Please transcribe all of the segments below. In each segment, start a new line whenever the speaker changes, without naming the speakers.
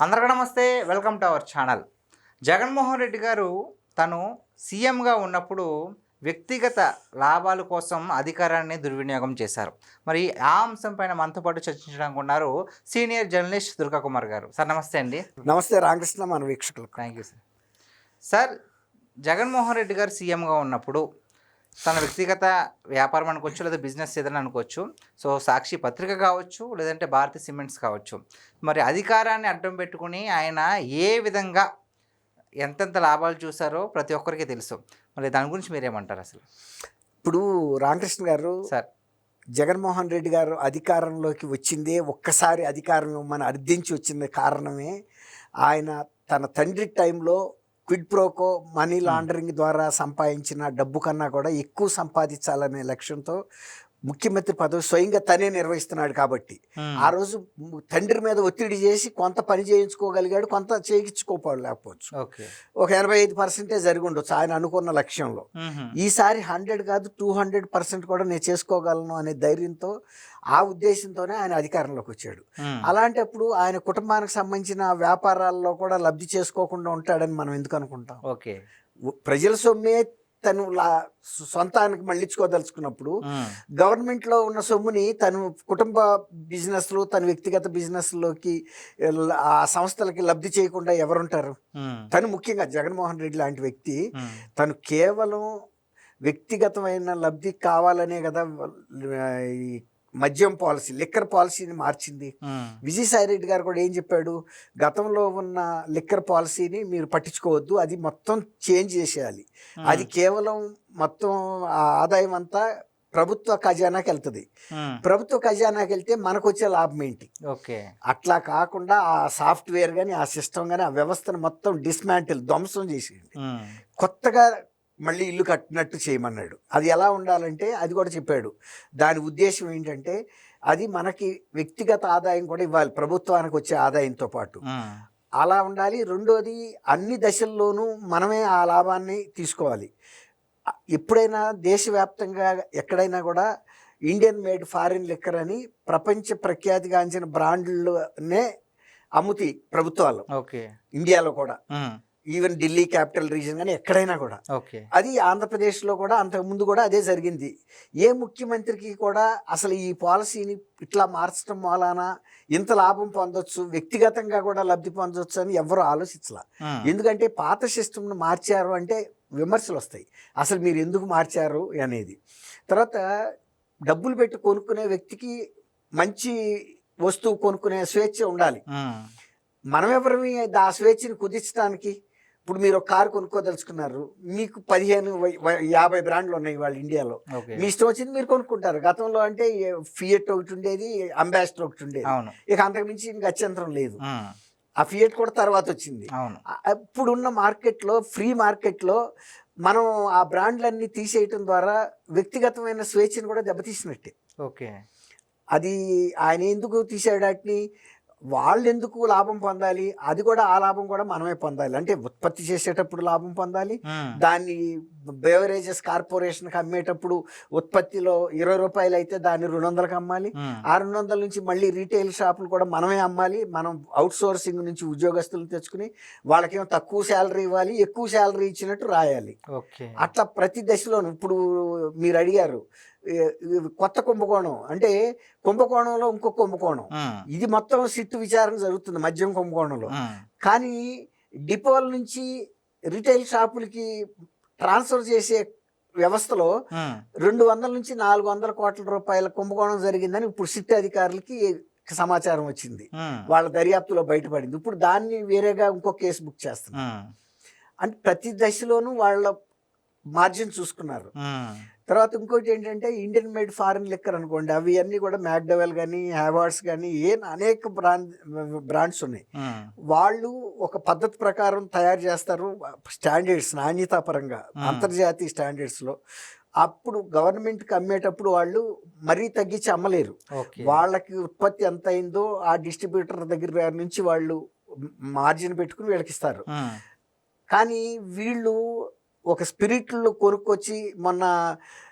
అందరికీ నమస్తే, welcome to our channel. Jaganmohan Reddy గారు తను సీఎంగా ఉన్నప్పుడు వ్యక్తిగత లాభాల కోసం అధికారాన్ని దుర్వినియోగం చేశారు. మరి ఆ అంశం పైన మనతో పాటు చర్చించడానికి ఉన్నారు సీనియర్ జర్నలిస్ట్ దుర్గా కుమార్ గారు. సార్ నమస్తే అండి.
నమస్తే రామకృష్ణ, మన వీక్షకులకు.
Thank you sir. Sir, Jaganmohan Reddy గారు సీఎంగా ఉన్నప్పుడు తన వ్యక్తిగత వ్యాపారం అనుకోవచ్చు, లేదా బిజినెస్ ఏదైనా అనుకోవచ్చు. సో సాక్షి పత్రిక కావచ్చు, లేదంటే భారతీయ సిమెంట్స్ కావచ్చు. మరి అధికారాన్ని అడ్డం పెట్టుకుని ఆయన ఏ విధంగా ఎంతెంత లాభాలు చూసారో ప్రతి ఒక్కరికి తెలుసు. మరి దాని గురించి మీరేమంటారు అసలు?
ఇప్పుడు రామకృష్ణ గారు,
సార్,
జగన్మోహన్ రెడ్డి గారు అధికారంలోకి వచ్చిందే ఒక్కసారి అధికారం ఇవ్వమని అర్థించి వచ్చిన కారణమే ఆయన తన తండ్రి టైంలో క్విడ్ ప్రోకో మనీ లాండరింగ్ ద్వారా సంపాదించిన డబ్బు కన్నా కూడా ఎక్కువ సంపాదించాలనే లక్ష్యంతో ముఖ్యమంత్రి పదవి స్వయంగా తనే నిర్వహిస్తున్నాడు. కాబట్టి ఆ రోజు తండ్రి మీద ఒత్తిడి చేసి కొంత పని చేయించుకోగలిగాడు, కొంత చేయించుకోలేకపోవచ్చు. ఒక 85% జరిగి ఉండొచ్చు ఆయన అనుకున్న లక్ష్యంలో. ఈసారి 100 కాదు 200% కూడా నేను చేసుకోగలను అనే ధైర్యంతో, ఆ ఉద్దేశంతోనే ఆయన అధికారంలోకి వచ్చాడు. అలాంటప్పుడు ఆయన కుటుంబానికి సంబంధించిన వ్యాపారాల్లో కూడా లబ్ధి చేసుకోకుండా ఉంటాడని మనం ఎందుకు అనుకుంటాం? ప్రజల సొమ్మే తను సొంతానికి మళ్ళించుకోదలుచుకున్నప్పుడు గవర్నమెంట్లో ఉన్న సొమ్ముని తను కుటుంబ బిజినెస్లు, తన వ్యక్తిగత బిజినెస్లోకి, ఆ సంస్థలకి లబ్ధి చేయకుండా ఎవరుంటారు? తను ముఖ్యంగా జగన్మోహన్ రెడ్డి లాంటి వ్యక్తి తను కేవలం వ్యక్తిగతమైన లబ్ధి కావాలనే కదా ఈ మద్యం పాలసీ, లిక్కర్ పాలసీని మార్చింది. విజయసాయి రెడ్డి గారు కూడా ఏం చెప్పాడు? గతంలో ఉన్న లిక్కర్ పాలసీని మీరు పట్టించుకోవద్దు, అది మొత్తం చేంజ్ చేసేయాలి. అది కేవలం మొత్తం ఆదాయం అంతా ప్రభుత్వ ఖజానాకి వెళ్తుంది. ప్రభుత్వ ఖజానాకి వెళ్తే మనకు వచ్చే లాభం ఏంటి? అట్లా కాకుండా ఆ సాఫ్ట్వేర్ కానీ, ఆ సిస్టమ్ కానీ, ఆ వ్యవస్థను మొత్తం డిస్మాంటిల్, ధ్వంసం చేసేయండి, కొత్తగా మళ్ళీ ఇల్లు కట్టినట్టు చేయమన్నాడు. అది ఎలా ఉండాలంటే అది కూడా చెప్పాడు. దాని ఉద్దేశం ఏంటంటే అది మనకి వ్యక్తిగత ఆదాయం కూడా ఇవ్వాలి, ప్రభుత్వానికి వచ్చే ఆదాయంతో పాటు అలా ఉండాలి. రెండోది, అన్ని దశల్లోనూ మనమే ఆ లాభాన్ని తీసుకోవాలి. ఎప్పుడైనా దేశవ్యాప్తంగా ఎక్కడైనా కూడా ఇండియన్ మేడ్ ఫారిన్ లిక్కర్ అని ప్రపంచ ప్రఖ్యాతిగాంచిన బ్రాండ్లనే అమ్ముతాయి ప్రభుత్వాలు. ఇండియాలో కూడా, ఈవెన్ ఢిల్లీ క్యాపిటల్ రీజన్ కానీ ఎక్కడైనా కూడా. అది ఆంధ్రప్రదేశ్లో కూడా అంతకుముందు కూడా అదే జరిగింది. ఏ ముఖ్యమంత్రికి కూడా అసలు ఈ పాలసీని ఇట్లా మార్చడం వలన ఇంత లాభం పొందొచ్చు, వ్యక్తిగతంగా కూడా లబ్ధి పొందొచ్చు అని ఎవరు ఆలోచించాల. ఎందుకంటే పాత సిస్టమ్ను మార్చారు అంటే విమర్శలు వస్తాయి, అసలు మీరు ఎందుకు మార్చారు అనేది. తర్వాత డబ్బులు పెట్టి కొనుక్కునే వ్యక్తికి మంచి వస్తువు కొనుక్కునే స్వేచ్ఛ ఉండాలి. మనం ఎవరిని ఆ స్వేచ్ఛని కుదించడానికి? ఇప్పుడు మీరు ఒక కారు కొనుక్కోదలుచుకున్నారు, మీకు 15-50 బ్రాండ్లు ఉన్నాయి వాళ్ళు ఇండియాలో, మీ ఇష్టం వచ్చింది మీరు కొనుక్కుంటారు. గతంలో అంటే ఫియట్ ఒకటి ఉండేది, అంబాసిడర్ ఒకటి ఉండేది, ఇక అంతకుమించి ఇంకా అత్యంతరం లేదు. ఆ ఫియట్ కూడా తర్వాత వచ్చింది. ఇప్పుడున్న మార్కెట్లో, ఫ్రీ మార్కెట్లో మనం ఆ బ్రాండ్లన్నీ తీసేయటం ద్వారా వ్యక్తిగతమైన స్వేచ్ఛను కూడా దెబ్బతీసినట్టే. అది ఆయన ఎందుకు తీసాడు? వాటిని వాళ్ళు ఎందుకు లాభం పొందాలి? అది కూడా, ఆ లాభం కూడా మనమే పొందాలి. అంటే ఉత్పత్తి చేసేటప్పుడు లాభం పొందాలి, దాన్ని బెవరేజెస్ కార్పొరేషన్కి అమ్మేటప్పుడు ఉత్పత్తిలో 20 రూపాయలు అయితే దాన్ని 200కి అమ్మాలి. ఆ 200 నుంచి మళ్ళీ రీటైల్ షాపులు కూడా మనమే అమ్మాలి. మనం అవుట్ సోర్సింగ్ నుంచి ఉద్యోగస్తులను తెచ్చుకుని వాళ్ళకేమో తక్కువ శాలరీ ఇవ్వాలి, ఎక్కువ శాలరీ ఇచ్చినట్టు రాయాలి. అట్లా ప్రతి దశలోనూ. ఇప్పుడు మీరు అడిగారు కొత్త కుంభకోణం అంటే, కుంభకోణంలో ఇంకో కుంభకోణం. ఇది మొత్తం సిట్టు విచారణ జరుగుతుంది మద్యం కుంభకోణంలో. కానీ డిపోల నుంచి రిటైల్ షాపులకి ట్రాన్స్ఫర్ చేసే వ్యవస్థలో 200 నుంచి 400 కోట్ల రూపాయల కుంభకోణం జరిగిందని ఇప్పుడు సిట్ అధికారులకి సమాచారం వచ్చింది, వాళ్ళ దర్యాప్తులో బయటపడింది. ఇప్పుడు దాన్ని వేరేగా ఇంకో కేసు బుక్ చేస్తున్నారు. అంటే ప్రతి దశలోనూ వాళ్ళ మార్జిన్ చూసుకున్నారు. తర్వాత ఇంకోటి ఏంటంటే, ఇండియన్ మేడ్ ఫారిన్ లిక్కర్ అనుకోండి, అవి అన్నీ కూడా మ్యాక్డవెల్ కానీ, హ్యావార్డ్స్ కానీ, అనేక బ్రాండ్స్ ఉన్నాయి. వాళ్ళు ఒక పద్ధతి ప్రకారం తయారు చేస్తారు, స్టాండర్డ్స్, నాణ్యతా పరంగా అంతర్జాతీయ స్టాండర్డ్స్లో. అప్పుడు గవర్నమెంట్కి అమ్మేటప్పుడు వాళ్ళు మరీ తగ్గించి అమ్మలేరు. వాళ్ళకి ఉత్పత్తి ఎంత అయిందో ఆ డిస్ట్రిబ్యూటర్ దగ్గర నుంచి వాళ్ళు మార్జిన్ పెట్టుకుని వీళ్ళకి ఇస్తారు. కానీ వీళ్ళు ఒక స్పిరిట్లు కొనుక్కొచ్చి, మొన్న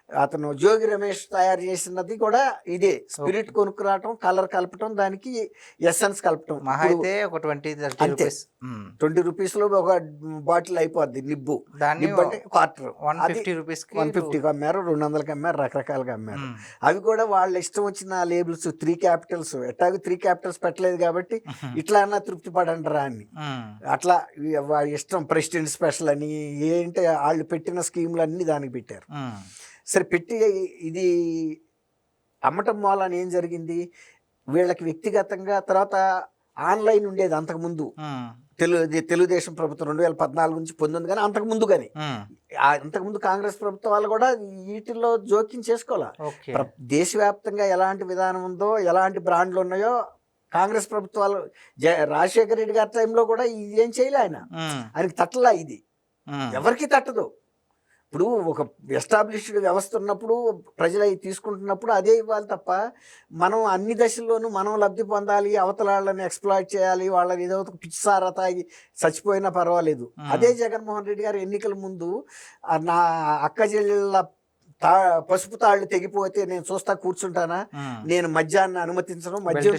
అతను జోగి రమేష్ తయారు చేసినది కూడా ఇదే, స్పిరిట్ కొనుక్కురావటం, కలర్ కలపటం, దానికి ఎసెన్స్ కలపటం.
మహా అయితే ఒక 20-30
అంతే.
రూపీస్.
20 రూపీస్లో ఒక బాటిల్ అయిపోద్ది నిబ్బు.
దాన్ని
నిబ్బు అంటే క్వార్టర్.
150 రూపీస్కి
150కి అమ్మారు, 200కి అమ్మారు, రకరకాలుగా అమ్మారు. అవి కూడా వాళ్ళ ఇష్టం వచ్చిన లేబుల్స్, 3 క్యాపిటల్స్. ఎట్టాగో 3 క్యాపిటల్స్ పెట్టలేదు కాబట్టి ఇట్లా అన్నా తృప్తి పడండి రా అని. అట్లా వాళ్ళ ఇష్టం. ప్రెసిడెంట్ స్పెషల్ అని ఏంటి వాళ్ళు పెట్టిన స్కీములు అన్నీ దానికి పెట్టారు. సరే పెట్టి ఇది అమ్మటం మూలాన ఏం జరిగింది, వీళ్ళకి వ్యక్తిగతంగా తర్వాత ఆన్లైన్ ఉండేది అంతకుముందు. తెలుగుదేశం ప్రభుత్వం 2014 నుంచి పొందింది, కానీ అంతకుముందు కానీ అంతకుముందు కాంగ్రెస్ ప్రభుత్వం వాళ్ళు కూడా వీటిల్లో జోక్యం చేసుకోవాలి. దేశవ్యాప్తంగా ఎలాంటి విధానం ఉందో, ఎలాంటి బ్రాండ్లు ఉన్నాయో కాంగ్రెస్ ప్రభుత్వాలు, రాజశేఖర రెడ్డి గారి టైంలో కూడా ఇది ఏం చేయలే ఆయనకి తట్టలా. ఇది ఎవరికి తట్టదు. ఇప్పుడు ఒక ఎస్టాబ్లిష్డ్ వ్యవస్థ ఉన్నప్పుడు ప్రజలు అవి తీసుకుంటున్నప్పుడు అదే ఇవ్వాలి తప్ప, మనం అన్ని దశల్లోనూ మనం లబ్ధి పొందాలి, అవతల వాళ్ళని ఎక్స్ప్లాయిట్ చేయాలి, వాళ్ళని ఏదో పిచ్చిసారా తాగి చచ్చిపోయినా పర్వాలేదు. అదే జగన్మోహన్ రెడ్డి గారు ఎన్నికల ముందు నా అక్క చెల్లెళ్ళ పసుపు తాళ్ళు తెగిపోతే నేను చూస్తా కూర్చుంటానా, నేను మద్యాన్ని అనుమతించను, మద్యం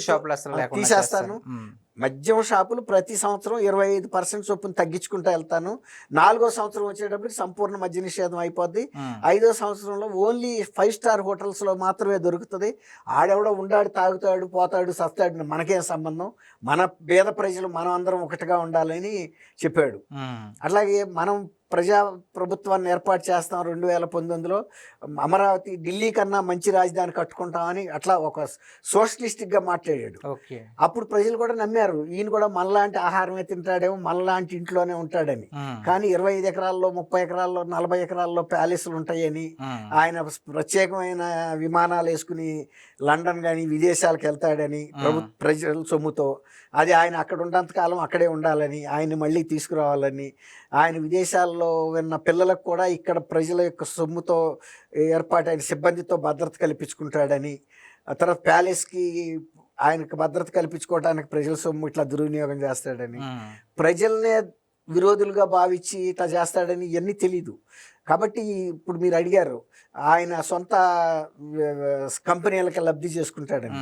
తీసేస్తాను, మద్యం షాపులు ప్రతి సంవత్సరం 25% చొప్పున తగ్గించుకుంటూ వెళ్తాను, 4వ సంవత్సరం వచ్చేటప్పటికి సంపూర్ణ మద్య నిషేధం అయిపోద్ది, 5వ సంవత్సరంలో ఓన్లీ 5 స్టార్ హోటల్స్లో మాత్రమే దొరుకుతుంది, ఆడెవడో ఉండాడు, తాగుతాడు, పోతాడు, సస్తాడు, మనకేం సంబంధం, మన పేద ప్రజలు మనం అందరం ఒకటిగా ఉండాలని చెప్పాడు. అట్లాగే మనం ప్రజా ప్రభుత్వాన్ని ఏర్పాటు చేస్తాం 2019లో, అమరావతి ఢిల్లీ కన్నా మంచి రాజధాని కట్టుకుంటామని అట్లా ఒక సోషలిస్టిక్గా మాట్లాడాడు. అప్పుడు ప్రజలు కూడా నమ్మారు, ఈయన కూడా మనలాంటి ఆహారమే తింటాడేమో, మనలాంటి ఇంట్లోనే ఉంటాడని. కానీ 25 ఎకరాల్లో, 30 ఎకరాల్లో, 40 ఎకరాల్లో ప్యాలెస్లు ఉంటాయని, ఆయన ప్రత్యేకమైన విమానాలు వేసుకుని లండన్ కానీ విదేశాలకు వెళ్తాడని, ప్రజల సొమ్ముతో, అది ఆయన అక్కడ ఉన్నంతకాలం అక్కడే ఉండాలని, ఆయన్ని మళ్ళీ తీసుకురావాలని, ఆయన విదేశాల్లో ఉన్న పిల్లలకు కూడా ఇక్కడ ప్రజల యొక్క సొమ్ముతో ఏర్పాటైన సిబ్బందితో భద్రత కల్పించుకుంటాడని, ఆ తర్వాత ప్యాలెస్కి ఆయనకు భద్రత కల్పించుకోవడానికి ప్రజల సొమ్ము ఇట్లా దుర్వినియోగం చేస్తాడని, ప్రజల్నే విరోధులుగా భావించి ఇట్లా చేస్తాడని ఇవన్నీ తెలీదు. కాబట్టి ఇప్పుడు మీరు అడిగారు ఆయన సొంత కంపెనీలకి లబ్ధి చేసుకుంటాడని.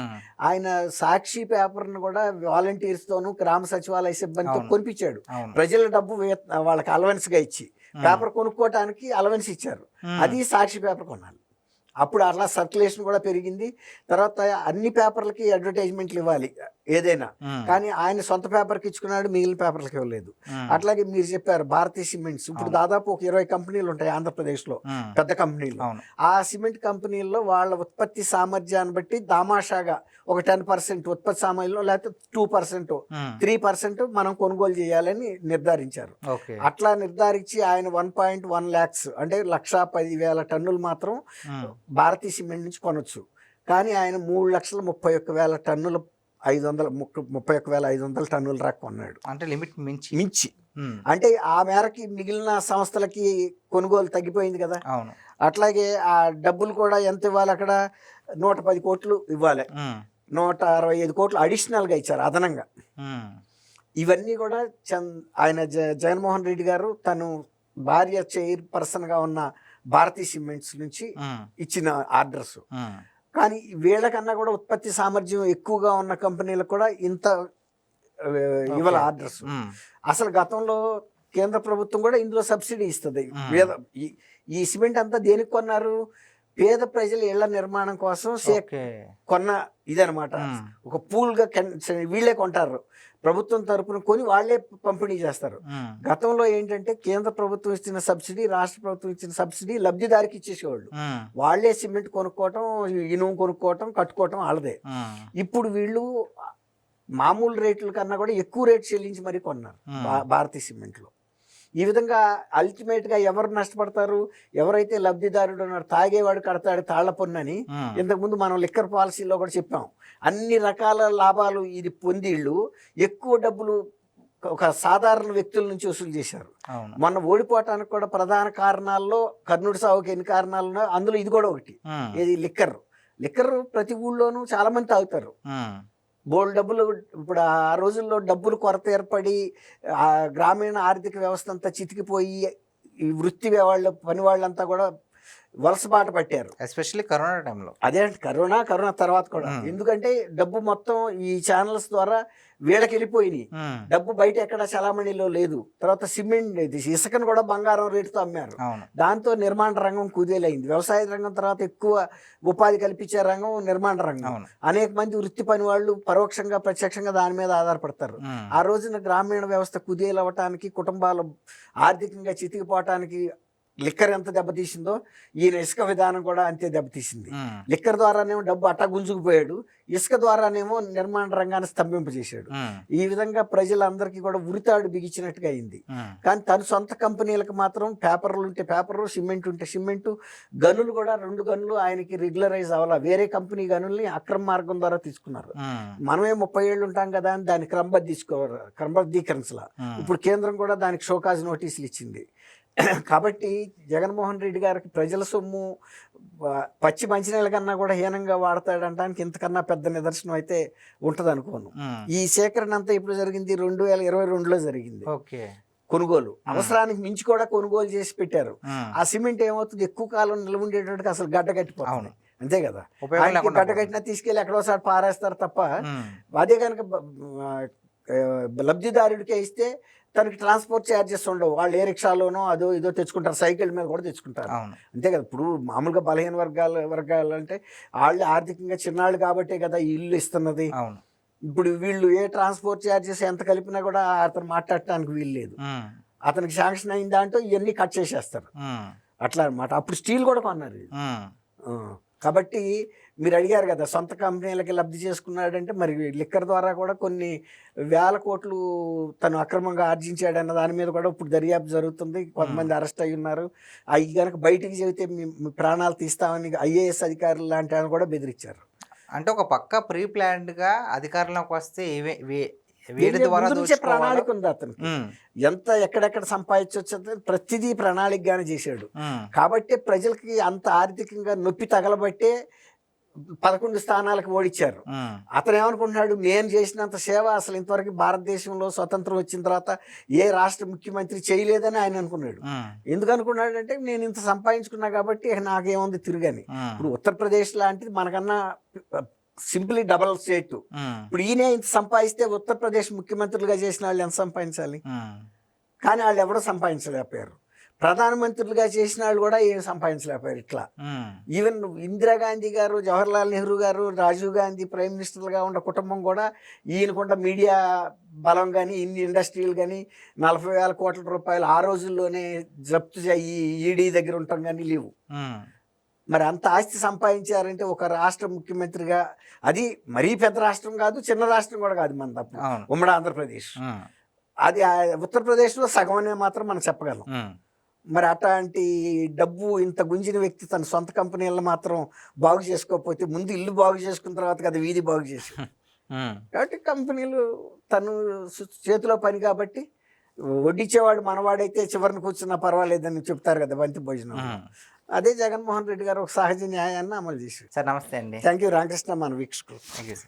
ఆయన సాక్షి పేపర్ను కూడా వాలంటీర్స్తోనూ గ్రామ సచివాలయ సిబ్బందితో కొనిపించాడు. ప్రజల డబ్బు వాళ్ళకి అలవెన్స్గా ఇచ్చి పేపర్ కొనుక్కోవటానికి అలవెన్స్ ఇచ్చారు, అది సాక్షి పేపర్ కొనాలి. అప్పుడు అట్లా సర్క్యులేషన్ కూడా పెరిగింది. తర్వాత అన్ని పేపర్లకి అడ్వర్టైజ్మెంట్లు ఇవ్వాలి ఏదైనా, కానీ ఆయన సొంత పేపర్కి ఇచ్చుకున్నాడు, మిగిలిన పేపర్లకి ఇవ్వలేదు. అట్లాగే మీరు చెప్పారు భారతీయ సిమెంట్స్, ఇప్పుడు దాదాపు ఒక 20 కంపెనీలు ఉంటాయి ఆంధ్రప్రదేశ్లో, పెద్ద కంపెనీలు. ఆ సిమెంట్ కంపెనీల్లో వాళ్ళ ఉత్పత్తి సామర్థ్యాన్ని బట్టి దామాషాగా ఒక 10% ఉత్పత్తి సామర్థ్యంలో, లేకపోతే 2%, 3% మనం కొనుగోలు చేయాలని నిర్ధారించారు. అట్లా నిర్ధారించి ఆయన 1.1 lakhs అంటే 1,10,000 టన్నులు మాత్రం భారతీయ సిమెంట్ నుంచి కొనొచ్చు. కానీ ఆయన 3,31,000 టన్నులు 31,500 టన్నుల దాకా కొన్నాడు.
అంటే లిమిట్ మించి.
అంటే ఆ మేరకి మిగిలిన సంస్థలకి కొనుగోలు తగ్గిపోయింది కదా. అట్లాగే ఆ డబ్బులు కూడా ఎంత ఇవ్వాలి, అక్కడ 110 కోట్లు ఇవ్వాలి, 165 కోట్లు అడిషనల్గా ఇచ్చారు అదనంగా. ఇవన్నీ కూడా ఆయన జగన్మోహన్ రెడ్డి గారు తను భార్య చైర్పర్సన్గా ఉన్న భారతీయ సిమెంట్స్ నుంచి ఇచ్చిన ఆర్డర్స్. కానీ వీళ్ళకన్నా కూడా ఉత్పత్తి సామర్థ్యం ఎక్కువగా ఉన్న కంపెనీలకు కూడా ఇంత ఇవాళ ఆర్డర్స్. అసలు గతంలో కేంద్ర ప్రభుత్వం కూడా ఇందులో సబ్సిడీ ఇస్తుంది. ఈ సిమెంట్ అంతా దేనికి కొన్నారు, పేద ప్రజల ఇళ్ల నిర్మాణం కోసం కొన్న ఇదనమాట. ఒక పూల్గా వీళ్ళే కొంటారు, ప్రభుత్వం తరపున కొని వాళ్లే పంపిణీ చేస్తారు. గతంలో ఏంటంటే కేంద్ర ప్రభుత్వం ఇచ్చిన సబ్సిడీ, రాష్ట్ర ప్రభుత్వం ఇచ్చిన సబ్సిడీ లబ్ధిదారికి ఇచ్చేసేవాళ్ళు, వాళ్లే సిమెంట్ కొనుక్కోవటం, ఇనుము కొనుక్కోవటం, కట్టుకోవటం వాళ్ళదే. ఇప్పుడు వీళ్ళు మామూలు రేట్ల కన్నా కూడా ఎక్కువ రేట్ చెల్లించి మరీ కొన్నారు భారతీయ సిమెంట్లో. ఈ విధంగా అల్టిమేట్గా ఎవరు నష్టపడతారు, ఎవరైతే లబ్ధిదారుడు ఉన్నాడు, తాగేవాడు కడతాడు తాళ్ల పన్ను. ఇంతకుముందు మనం లిక్కర్ పాలసీలో కూడా చెప్పాం, అన్ని రకాల లాభాలు ఇది పొందిళ్ళు ఎక్కువ డబ్బులు ఒక సాధారణ వ్యక్తుల నుంచి వసూలు చేశారు. మొన్న ఓడిపోవటానికి కూడా ప్రధాన కారణాల్లో కర్ణుడి సాగుకి ఎన్ని కారణాలు ఉన్నాయో అందులో ఇది కూడా ఒకటి. ఇది లిక్కర్ ప్రతి ఊళ్ళోనూ చాలా మంది తాగుతారు, బోల్డ్ డబ్బులు. ఇప్పుడు ఆ రోజుల్లో డబ్బులు కొరత ఏర్పడి గ్రామీణ ఆర్థిక వ్యవస్థ అంతా చితికిపోయి ఈ వృత్తి పని వాళ్ళంతా కూడా వలసబాట పట్టారు.
ఎస్పెషల్లీ కరోనా టైంలో.
అదే అంటే కరోనా తర్వాత కూడా. ఎందుకంటే డబ్బు మొత్తం ఈ ఛానల్స్ ద్వారా వీళ్ళకి వెళ్ళిపోయినాయి. డబ్బు బయట ఎక్కడ చలామణిలో లేదు. తర్వాత సిమెంట్ ఇసుకను కూడా బంగారం రేటుతో అమ్మారు.
అవును.
దాంతో నిర్మాణ రంగం కుదేలైంది. వ్యవసాయ రంగం తర్వాత ఎక్కువ ఉపాధి కల్పించే రంగం నిర్మాణ రంగం.
అవును.
అనేక మంది వృత్తి పని వాళ్ళు పరోక్షంగా ప్రత్యక్షంగా దాని మీద ఆధారపడతారు. ఆ రోజున గ్రామీణ వ్యవస్థ కుదేలవటానికి, కుటుంబాలు ఆర్థికంగా చితికిపోవటానికి లిక్కర్ ఎంత దెబ్బతీసిందో ఈయన ఇసుక విధానం కూడా అంతే దెబ్బతీసింది. లిక్కర్ ద్వారానేమో డబ్బు అట్టా గుంజుకుపోయాడు, ఇసుక ద్వారానేమో నిర్మాణ రంగాన్ని స్తంభింపజేశాడు. ఈ విధంగా ప్రజలందరికీ కూడా ఉరితాడు బిగించినట్టుగా అయింది. కానీ తన సొంత కంపెనీలకు మాత్రం పేపర్లు ఉంటే పేపర్లు, సిమెంట్ ఉంటే సిమెంటు, గనులు కూడా 2 గనులు ఆయనకి రెగ్యులరైజ్ అవ్వాల. వేరే కంపెనీ గనుల్ని అక్రమ మార్గం ద్వారా తీసుకున్నారు. మనమే 30 ఏళ్ళు ఉంటాం కదా అని దాన్ని క్రమబద్ధీకరించాల. ఇప్పుడు కేంద్రం కూడా దానికి షోకాజ్ నోటీసులు ఇచ్చింది. కాబట్టి జగన్మోహన్ రెడ్డి గారికి ప్రజల సొమ్ము పచ్చి మంచినీళ్ళ కన్నా కూడా హీనంగా వాడతాడంటానికి ఇంతకన్నా పెద్ద నిదర్శనం అయితే ఉంటుంది అనుకోను. ఈ సేకరణ అంతా ఇప్పుడు జరిగింది 2022లో జరిగింది. కొనుగోలు అవసరానికి మించి కూడా కొనుగోలు చేసి పెట్టారు. ఆ సిమెంట్ ఏమవుతుంది, ఎక్కువ కాలం నిల్వ ఉండేటట్టుగా అసలు గడ్డ కట్టిపోతుంది. అంతే కదా, గడ్డ కట్టినా తీసుకెళ్ళి ఎక్కడోసారి పారేస్తారు తప్ప. అదే కనుక లబ్ధిదారుడికే ఇస్తే తనకి ట్రాన్స్పోర్ట్ ఛార్జెస్ ఉండవు. వాళ్ళు ఏ రిక్షాలోనో అదో ఇదో తెచ్చుకుంటారు, సైకిల్ మీద కూడా తెచ్చుకుంటారు. అంతే కదా. ఇప్పుడు మామూలుగా బలహీన వర్గాలు అంటే వాళ్ళు ఆర్థికంగా చిన్నాళ్ళు కాబట్టే కదా ఈ ఇల్లు ఇస్తున్నది. ఇప్పుడు వీళ్ళు ఏ ట్రాన్స్పోర్ట్ ఛార్జెస్ ఎంత కలిపినా కూడా అతను మాట్లాడటానికి వీలు లేదు. అతనికి శాంక్షన్ అయిన దాంట్లో ఇవన్నీ కట్ చేసేస్తారు. అట్లా అనమాట. అప్పుడు స్టీల్ కూడా కొన్నారు. కాబట్టి మీరు అడిగారు కదా సొంత కంపెనీలకి లబ్ధి చేసుకున్నాడంటే, మరి లిక్కర్ ద్వారా కూడా కొన్ని వేల కోట్లు తను అక్రమంగా ఆర్జించాడన్న దాని మీద కూడా ఇప్పుడు దర్యాప్తు జరుగుతుంది. కొంతమంది అరెస్ట్ అయ్యి ఉన్నారు. అవి కనుక బయటికి చెబితే మీ ప్రాణాలు తీస్తామని IAS అధికారులు లాంటి వాళ్ళు కూడా బెదిరించారు.
అంటే ఒక పక్క ప్రీ ప్లాన్డ్గా అధికారంలోకి వస్తే
ప్రణాళిక ఉంది అతనికి. ఎంత ఎక్కడెక్కడ సంపాదించవచ్చు ప్రతిదీ ప్రణాళికగానే చేశాడు. కాబట్టి ప్రజలకి అంత ఆర్థికంగా నొప్పి తగలబట్టే 11 స్థానాలకు ఓడిచ్చారు. అతను ఏమనుకుంటున్నాడు, నేను చేసినంత సేవ అసలు ఇంతవరకు భారతదేశంలో స్వతంత్రం వచ్చిన తర్వాత ఏ రాష్ట్ర ముఖ్యమంత్రి చేయలేదని ఆయన అనుకున్నాడు. ఎందుకు అనుకున్నాడు అంటే, నేను ఇంత సంపాదించుకున్నా కాబట్టి నాకేముంది తిరుగని. ఇప్పుడు ఉత్తరప్రదేశ్ లాంటిది మనకన్నా సింప్లీ డబల్ స్టేట్. ఇప్పుడు ఈయన ఇంత సంపాదిస్తే ఉత్తరప్రదేశ్ ముఖ్యమంత్రులుగా చేసిన వాళ్ళు ఎంత సంపాదించాలి? కానీ వాళ్ళు ఎవడో సంపాదించలేకపోయారు. ప్రధానమంత్రులుగా చేసిన వాళ్ళు కూడా ఏం సంపాదించలేకపోయారు. ఇట్లా ఈవెన్ ఇందిరాగాంధీ గారు, జవహర్లాల్ నెహ్రూ గారు, రాజీవ్ గాంధీ ప్రైమ్ మినిస్టర్గా ఉన్న కుటుంబం కూడా ఈయనకుండా మీడియా బలం కానీ, ఇన్ని ఇండస్ట్రీలు కానీ 40,000 కోట్ల రూపాయలు ఆ రోజుల్లోనే జప్తు అయ్యి ఈడీ దగ్గర ఉండటం కానీ లేవు. మరి అంత ఆస్తి సంపాదించారంటే ఒక రాష్ట్ర ముఖ్యమంత్రిగా, అది మరీ పెద్ద రాష్ట్రం కాదు, చిన్న రాష్ట్రం కూడా కాదు మన తప్ప, ఉమ్మడి ఆంధ్రప్రదేశ్. అది ఉత్తరప్రదేశ్లో సగం అనే మాత్రం మనం చెప్పగలం. మరి అట్లాంటి డబ్బు ఇంత గుంజిన వ్యక్తి తన సొంత కంపెనీలను మాత్రం బాగు చేసుకోకపోతే, ముందు ఇల్లు బాగు చేసుకున్న తర్వాత కదా వీధి బాగు చేసి. కాబట్టి కంపెనీలు తను చేతిలో పని కాబట్టి వడ్డించేవాడు మనవాడైతే చివరిని కూర్చున్నా పర్వాలేదని చెప్తారు కదా బంతి భోజనం. అదే జగన్మోహన్ రెడ్డి గారు ఒక సహజ న్యాయాన్ని అమలు చేశారు.
సార్ నమస్తే అండి.
థ్యాంక్ యూ రామకృష్ణ, మన వీక్షకులు.
Thank you sir.